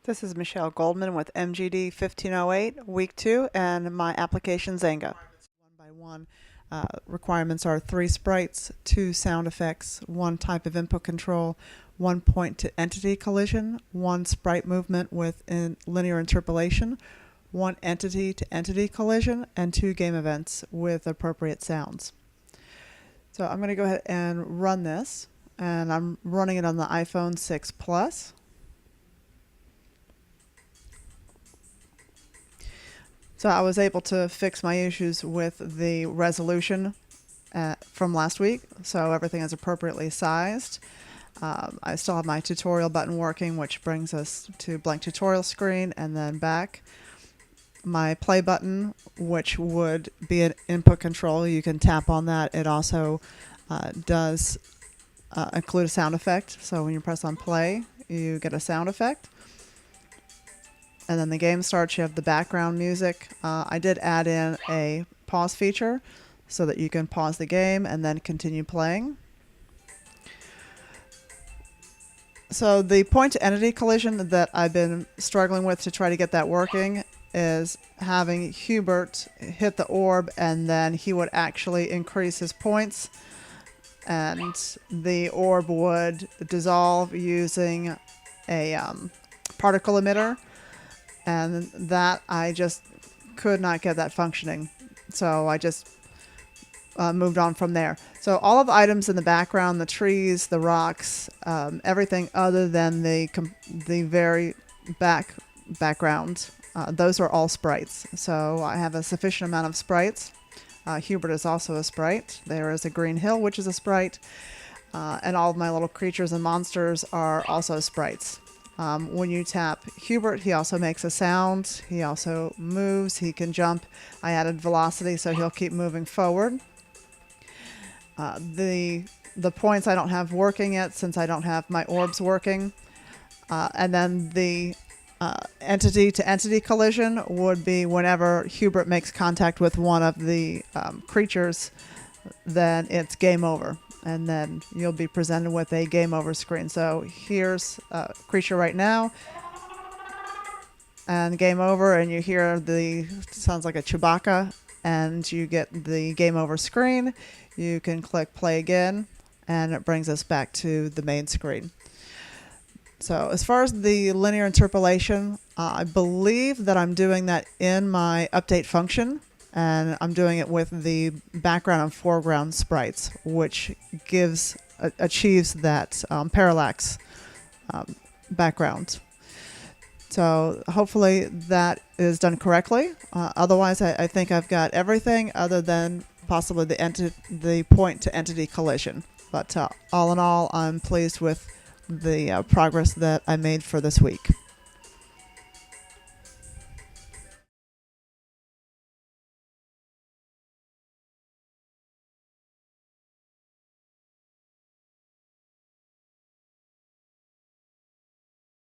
This is Michelle Goldman with MGD 1508, Week 2, and my application Zanga. One by one. Requirements are 3 sprites, 2 sound effects, 1 type of input control, 1 point to entity collision, 1 sprite movement with linear interpolation, 1 entity to entity collision, and 2 game events with appropriate sounds. So I'm going to go ahead and run this, and I'm running it on the iPhone 6 Plus. So I was able to fix my issues with the resolution from last week, so everything is appropriately sized. I still have my tutorial button working, which brings us to blank tutorial screen and then back. My play button, which would be an input control, you can tap on that. It also does include a sound effect, so when you press on play, you get a sound effect. And then the game starts, you have the background music. I did add in a pause feature so that you can pause the game and then continue playing. So the point to entity collision that I've been struggling with to try to get that working is having Hubert hit the orb, and then he would actually increase his points, and the orb would dissolve using a particle emitter. And that I just could not get that functioning. So I just moved on from there. So all of the items in the background, the trees, the rocks, everything other than the very background, those are all sprites. So I have a sufficient amount of sprites. Hubert is also a sprite. There is a green hill, which is a sprite. And all of my little creatures and monsters are also sprites. When you tap Hubert, he also makes a sound. He also moves. He can jump. I added velocity, so he'll keep moving forward. The points I don't have working yet, since I don't have my orbs working. And then the entity to entity collision would be whenever Hubert makes contact with one of the creatures, then it's game over. And then you'll be presented with a game over screen. So here's a creature right now, and game over, and you hear sounds like a Chewbacca, and you get the game over screen. You can click play again, and it brings us back to the main screen. So as far as the linear interpolation, I believe that I'm doing that in my update function. And I'm doing it with the background and foreground sprites, which achieves that parallax background. So hopefully that is done correctly. Otherwise, I think I've got everything other than possibly the point to entity collision. But all in all, I'm pleased with the progress that I made for this week.